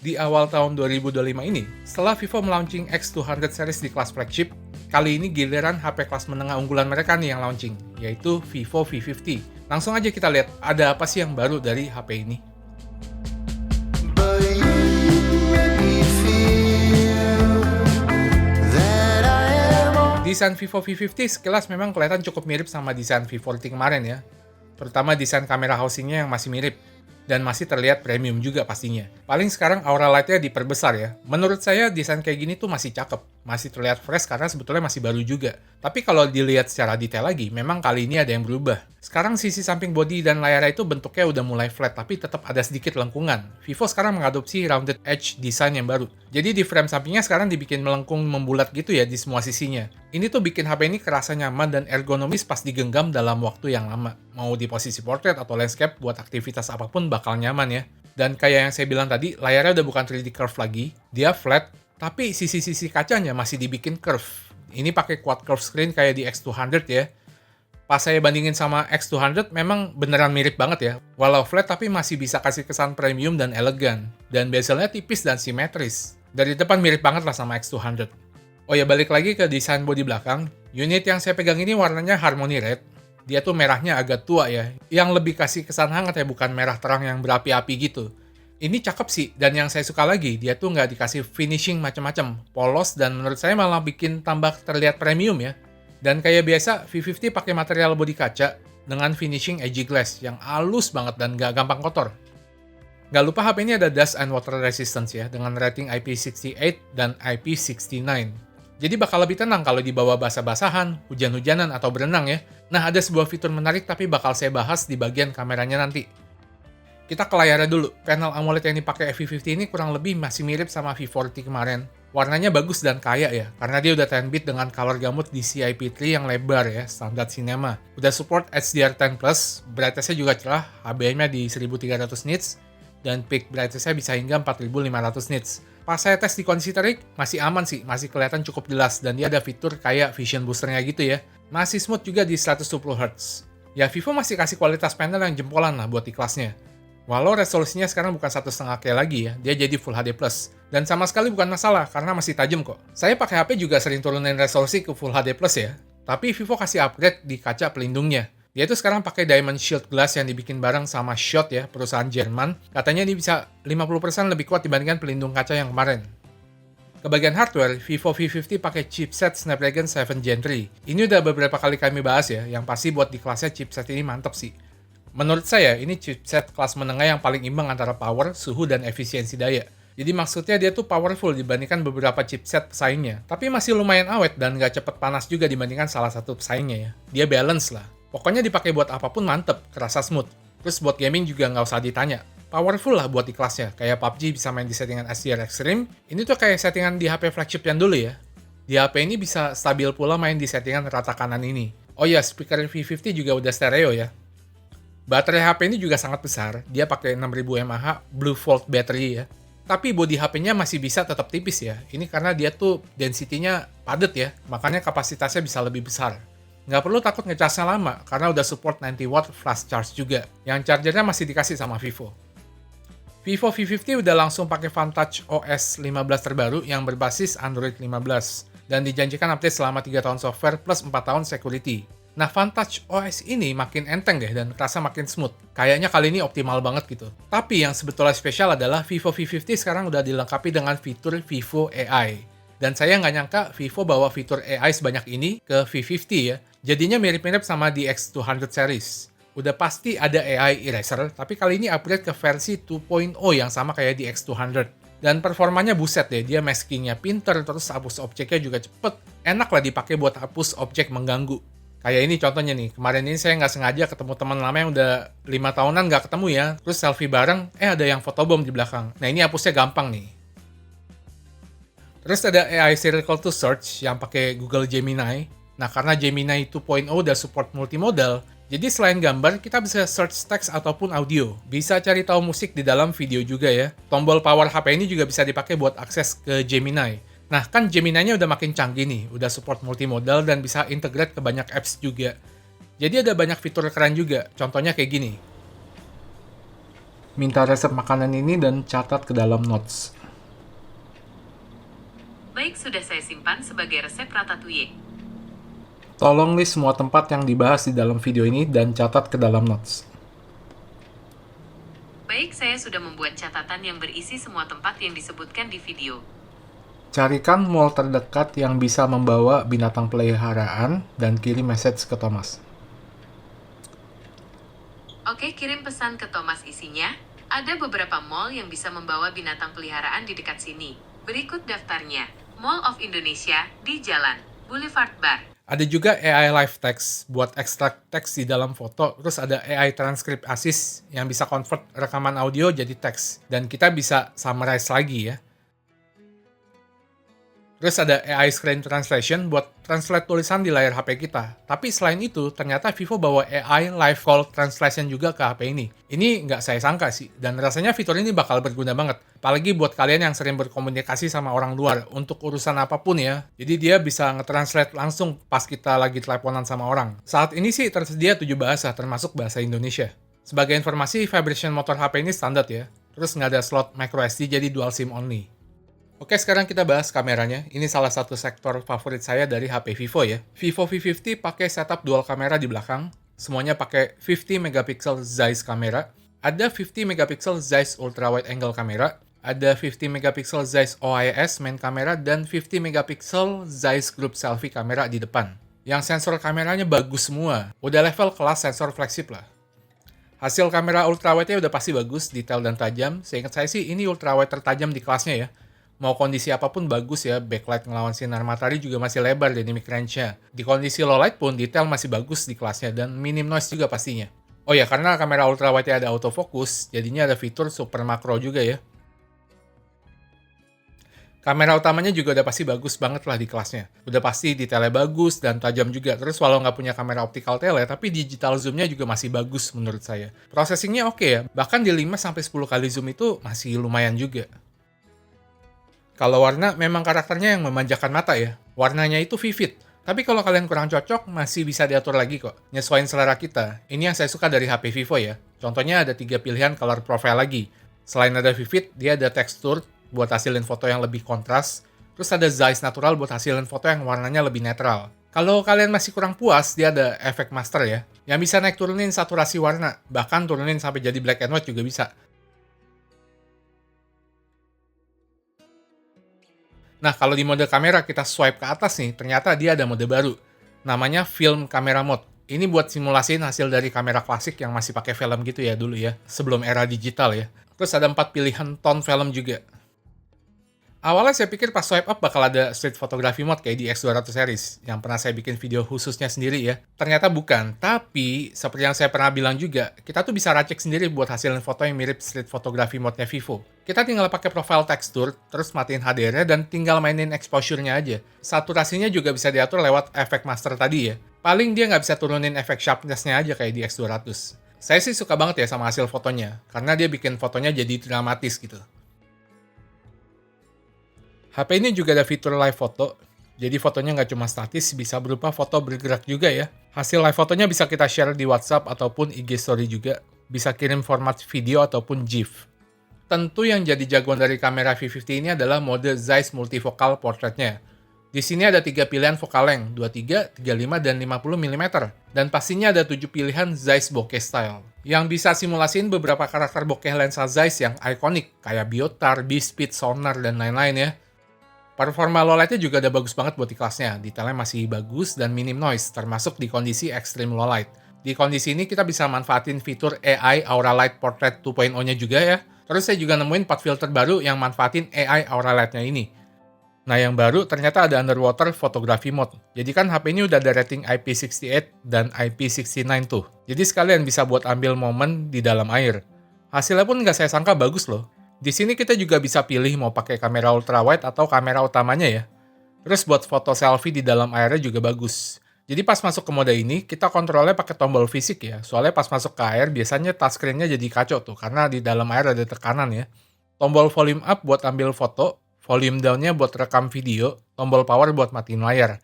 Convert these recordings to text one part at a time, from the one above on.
Di awal tahun 2025 ini, setelah Vivo melaunching X200 series di kelas flagship, kali ini giliran HP kelas menengah unggulan mereka nih yang launching, yaitu Vivo V50. Langsung aja kita lihat, ada apa sih yang baru dari HP ini. Desain Vivo V50 sekilas memang kelihatan cukup mirip sama desain V40 kemarin ya. Terutama desain kamera housingnya yang masih mirip. Dan masih terlihat premium juga pastinya. Paling sekarang aura light-nya diperbesar ya. Menurut saya desain kayak gini tuh masih cakep. Masih terlihat fresh karena sebetulnya masih baru juga. Tapi kalau dilihat secara detail lagi, memang kali ini ada yang berubah. Sekarang sisi samping bodi dan layarnya itu bentuknya udah mulai flat, tapi tetap ada sedikit lengkungan. Vivo sekarang mengadopsi rounded edge design yang baru. Jadi di frame sampingnya sekarang dibikin melengkung membulat gitu ya di semua sisinya. Ini tuh bikin HP ini kerasa nyaman dan ergonomis pas digenggam dalam waktu yang lama. Mau di posisi portrait atau landscape buat aktivitas apapun bakal nyaman ya. Dan kayak yang saya bilang tadi, layarnya udah bukan 3D curve lagi, dia flat, tapi sisi-sisi kacanya masih dibikin curve. Ini pakai quad curve screen kayak di X200 ya. Pas saya bandingin sama X200 memang beneran mirip banget ya. Walau flat tapi masih bisa kasih kesan premium dan elegan. Dan bezelnya tipis dan simetris. Dari depan mirip banget lah sama X200. Oh ya, balik lagi ke desain bodi belakang. Unit yang saya pegang ini warnanya Harmony Red. Dia tuh merahnya agak tua ya. Yang lebih kasih kesan hangat ya, bukan merah terang yang berapi-api gitu. Ini cakep sih, dan yang saya suka lagi, dia tuh nggak dikasih finishing macam-macam. Polos dan menurut saya malah bikin tambah terlihat premium ya. Dan kayak biasa, V50 pakai material bodi kaca dengan finishing edgy glass yang halus banget dan nggak gampang kotor. Nggak lupa HP ini ada dust and water resistance ya, dengan rating IP68 dan IP69. Jadi bakal lebih tenang kalau dibawa basah-basahan, hujan-hujanan, atau berenang ya. Nah, ada sebuah fitur menarik tapi bakal saya bahas di bagian kameranya nanti. Kita ke layarnya dulu. Panel AMOLED yang dipakai V50 ini kurang lebih masih mirip sama V40 kemarin. Warnanya bagus dan kaya ya, karena dia udah 10-bit dengan color gamut DCI-P3 yang lebar ya, standar cinema. Udah support HDR10+, brightness-nya juga cerah, HBM-nya di 1300 nits, dan peak brightness-nya bisa hingga 4500 nits. Pas saya tes di kondisi terik, masih aman sih, masih kelihatan cukup jelas, dan dia ada fitur kayak vision booster-nya gitu ya. Masih smooth juga di 120Hz. Ya, Vivo masih kasih kualitas panel yang jempolan lah buat di kelasnya. Walau resolusinya sekarang bukan 1,5K lagi ya, dia jadi Full HD+. Dan sama sekali bukan masalah, karena masih tajam kok. Saya pakai HP juga sering turunin resolusi ke Full HD+, ya. Tapi Vivo kasih upgrade di kaca pelindungnya. Dia tuh sekarang pakai Diamond Shield Glass yang dibikin bareng sama Schott ya, perusahaan Jerman. Katanya ini bisa 50% lebih kuat dibandingkan pelindung kaca yang kemarin. Ke bagian hardware, Vivo V50 pakai chipset Snapdragon 7 Gen 3. Ini udah beberapa kali kami bahas ya, yang pasti buat di kelasnya chipset ini mantep sih. Menurut saya, ini chipset kelas menengah yang paling imbang antara power, suhu, dan efisiensi daya. Jadi maksudnya dia tuh powerful dibandingkan beberapa chipset pesaingnya. Tapi masih lumayan awet dan nggak cepet panas juga dibandingkan salah satu pesaingnya ya. Dia balance lah. Pokoknya dipakai buat apapun mantep, kerasa smooth. Terus buat gaming juga nggak usah ditanya. Powerful lah buat di kelasnya. Kayak PUBG bisa main di settingan SDR Extreme. Ini tuh kayak settingan di HP flagship yang dulu ya. Di HP ini bisa stabil pula main di settingan rata kanan ini. Oh ya, speaker V50 juga udah stereo ya. Baterai HP ini juga sangat besar. Dia pakai 6000 mAh Blue Volt battery ya. Tapi bodi HP-nya masih bisa tetap tipis ya. Ini karena dia tuh density-nya padat ya. Makanya kapasitasnya bisa lebih besar. Nggak perlu takut ngecasnya lama, karena udah support 90 watt flash charge juga, yang chargernya masih dikasih sama Vivo. Vivo V50 udah langsung pakai Vantage OS 15 terbaru yang berbasis Android 15, dan dijanjikan update selama 3 tahun software plus 4 tahun security. Nah, Vantage OS ini makin enteng deh dan terasa makin smooth. Kayaknya kali ini optimal banget gitu. Tapi yang sebetulnya spesial adalah Vivo V50 sekarang udah dilengkapi dengan fitur Vivo AI. Dan saya nggak nyangka Vivo bawa fitur AI sebanyak ini ke V50 ya. Jadinya mirip-mirip sama di X200 series. Udah pasti ada AI eraser, tapi kali ini upgrade ke versi 2.0 yang sama kayak di X200. Dan performanya buset deh, dia maskingnya pinter, terus hapus objeknya juga cepet. Enak lah dipakai buat hapus objek mengganggu. Kayak ini contohnya nih, kemarin ini saya nggak sengaja ketemu teman lama yang udah 5 tahunan nggak ketemu ya, terus selfie bareng, ada yang photobomb di belakang. Nah ini hapusnya gampang nih. Terus ada AI Circle to Search yang pakai Google Gemini. Nah, karena Gemini 2.0 udah support multimodal, jadi selain gambar, kita bisa search teks ataupun audio. Bisa cari tahu musik di dalam video juga ya. Tombol power HP ini juga bisa dipakai buat akses ke Gemini. Nah, kan Gemini-nya udah makin canggih nih, udah support multimodal dan bisa integrate ke banyak apps juga. Jadi ada banyak fitur keren juga, contohnya kayak gini. Minta resep makanan ini dan catat ke dalam notes. Baik, sudah saya simpan sebagai resep ratatouille. Tolong list semua tempat yang dibahas di dalam video ini dan catat ke dalam notes. Baik, saya sudah membuat catatan yang berisi semua tempat yang disebutkan di video. Carikan mall terdekat yang bisa membawa binatang peliharaan dan kirim message ke Thomas. Oke, kirim pesan ke Thomas isinya. Ada beberapa mall yang bisa membawa binatang peliharaan di dekat sini. Berikut daftarnya. Mall of Indonesia di Jalan Boulevard Bar. Ada juga AI Live Text buat ekstrak teks di dalam foto. Terus ada AI Transcript Assist yang bisa convert rekaman audio jadi teks. Dan kita bisa summarize lagi ya. Terus ada AI Screen Translation buat translate tulisan di layar HP kita. Tapi selain itu, ternyata Vivo bawa AI Live Call Translation juga ke HP ini. Ini nggak saya sangka sih, dan rasanya fitur ini bakal berguna banget. Apalagi buat kalian yang sering berkomunikasi sama orang luar, untuk urusan apapun ya. Jadi dia bisa nge-translate langsung pas kita lagi teleponan sama orang. Saat ini sih tersedia 7 bahasa, termasuk bahasa Indonesia. Sebagai informasi, vibration motor HP ini standar ya. Terus nggak ada slot microSD, jadi dual SIM only. Oke, sekarang kita bahas kameranya. Ini salah satu sektor favorit saya dari HP Vivo ya. Vivo V50 pakai setup dual kamera di belakang. Semuanya pakai 50 megapixel Zeiss kamera. Ada 50 megapixel Zeiss ultra wide angle kamera. Ada 50 megapixel Zeiss OIS main kamera dan 50 megapixel Zeiss group selfie kamera di depan. Yang sensor kameranya bagus semua. Udah level kelas sensor flagship lah. Hasil kamera ultra wide-nya udah pasti bagus, detail dan tajam. Seingat saya sih ini ultra wide tertajam di kelasnya ya. Mau kondisi apapun bagus ya, backlight ngelawan sinar matahari juga masih lebar dynamic range-nya. Di kondisi low light pun detail masih bagus di kelasnya dan minim noise juga pastinya. Oh ya, karena kamera ultrawide ada autofocus, jadinya ada fitur super makro juga ya. Kamera utamanya juga udah pasti bagus banget lah di kelasnya. Udah pasti detailnya bagus dan tajam juga. Terus walau nggak punya kamera optical tele, tapi digital zoom-nya juga masih bagus menurut saya. Processing-nya oke ya, bahkan di 5-10 kali zoom itu masih lumayan juga. Kalau warna memang karakternya yang memanjakan mata ya. Warnanya itu vivid. Tapi kalau kalian kurang cocok, masih bisa diatur lagi kok. Nyesuaiin selera kita. Ini yang saya suka dari HP Vivo ya. Contohnya ada 3 pilihan color profile lagi. Selain ada vivid, dia ada tekstur buat hasilin foto yang lebih kontras. Terus ada Zeiss natural buat hasilin foto yang warnanya lebih netral. Kalau kalian masih kurang puas, dia ada efek master ya. Yang bisa naik turunin saturasi warna. Bahkan turunin sampai jadi black and white juga bisa. Nah, kalau di mode kamera kita swipe ke atas nih, ternyata dia ada mode baru. Namanya Film Camera Mode. Ini buat simulasiin hasil dari kamera klasik yang masih pakai film gitu ya dulu ya, sebelum era digital ya. Terus ada 4 pilihan tone film juga. Awalnya saya pikir pas swipe up bakal ada street photography mode kayak di X200 series, yang pernah saya bikin video khususnya sendiri ya. Ternyata bukan, tapi seperti yang saya pernah bilang juga, kita tuh bisa racik sendiri buat hasilin foto yang mirip street photography mode-nya Vivo. Kita tinggal pakai profile tekstur, terus matiin HDR-nya dan tinggal mainin exposure-nya aja. Saturasinya juga bisa diatur lewat efek master tadi ya. Paling dia nggak bisa turunin efek sharpness-nya aja kayak di X200. Saya sih suka banget ya sama hasil fotonya, karena dia bikin fotonya jadi dramatis gitu. HP ini juga ada fitur live photo, jadi fotonya nggak cuma statis, bisa berupa foto bergerak juga ya. Hasil live fotonya bisa kita share di WhatsApp ataupun IG Story juga, bisa kirim format video ataupun GIF. Tentu yang jadi jagoan dari kamera V50 ini adalah mode Zeiss Multifocal Portraitnya. Di sini ada 3 pilihan focal length, 23, 35, dan 50 mm. Dan pastinya ada 7 pilihan Zeiss Bokeh Style, yang bisa simulasiin beberapa karakter bokeh lensa Zeiss yang ikonik, kayak biotar, B-speed, sonar, dan lain-lain ya. Performa low light-nya juga udah bagus banget buat di kelasnya. Detailnya masih bagus dan minim noise, termasuk di kondisi extreme low light. Di kondisi ini kita bisa manfaatin fitur AI Aura Light Portrait 2.0-nya juga ya. Terus saya juga nemuin 4 filter baru yang manfaatin AI Aura Light-nya ini. Nah yang baru ternyata ada Underwater Photography Mode. Jadi kan HP ini udah ada rating IP68 dan IP69 tuh. Jadi sekalian bisa buat ambil momen di dalam air. Hasilnya pun nggak saya sangka bagus loh. Di sini kita juga bisa pilih mau pakai kamera ultrawide atau kamera utamanya ya. Terus buat foto selfie di dalam airnya juga bagus. Jadi pas masuk ke mode ini, kita kontrolnya pakai tombol fisik ya. Soalnya pas masuk ke air, biasanya touchscreen-nya jadi kacau tuh, karena di dalam air ada tekanan ya. Tombol volume up buat ambil foto, volume down-nya buat rekam video, tombol power buat matiin layar.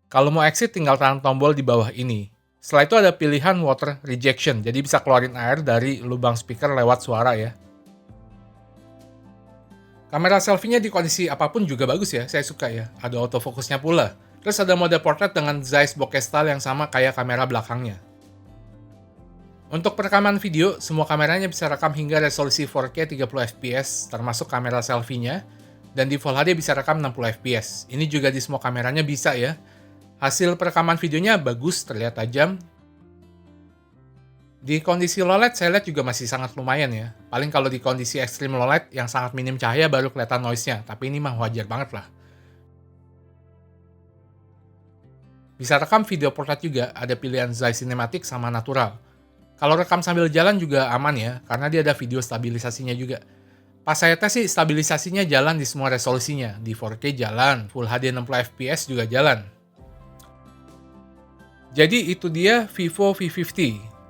Kalau mau exit tinggal tekan tombol di bawah ini. Setelah itu ada pilihan water rejection, jadi bisa keluarin air dari lubang speaker lewat suara ya. Kamera selfie-nya di kondisi apapun juga bagus ya, saya suka ya. Ada autofocusnya pula. Terus ada mode portrait dengan Zeiss bokeh style yang sama kayak kamera belakangnya. Untuk perekaman video, semua kameranya bisa rekam hingga resolusi 4K 30fps, termasuk kamera selfie-nya, dan di Full HD bisa rekam 60fps. Ini juga di semua kameranya bisa ya. Hasil perekaman videonya bagus, terlihat tajam. Di kondisi low light, saya lihat juga masih sangat lumayan ya. Paling kalau di kondisi ekstrim low light yang sangat minim cahaya baru kelihatan noise-nya, tapi ini mah wajar banget lah. Bisa rekam video portrait juga, ada pilihan Zeiss Cinematic sama Natural. Kalau rekam sambil jalan juga aman ya, karena dia ada video stabilisasinya juga. Pas saya tes sih stabilisasinya jalan di semua resolusinya, di 4K jalan, Full HD 60fps juga jalan. Jadi itu dia Vivo V50.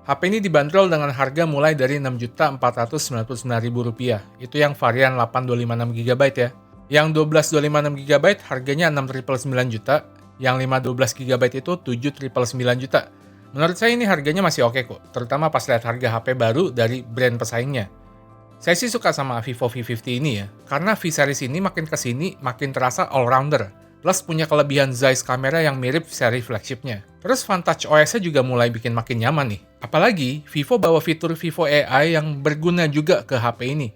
HP ini dibanderol dengan harga mulai dari Rp6.499.000. Itu yang varian 8256GB ya. Yang 12256GB harganya Rp6.999.000. Yang 512GB itu Rp7.999.000. Menurut saya ini harganya masih oke kok, terutama pas lihat harga HP baru dari brand pesaingnya. Saya sih suka sama Vivo V50 ini ya, karena V-series ini makin kesini makin terasa all-rounder. Plus punya kelebihan Zeiss kamera yang mirip seri flagshipnya. Terus Vantage OS-nya juga mulai bikin makin nyaman nih. Apalagi, Vivo bawa fitur Vivo AI yang berguna juga ke HP ini.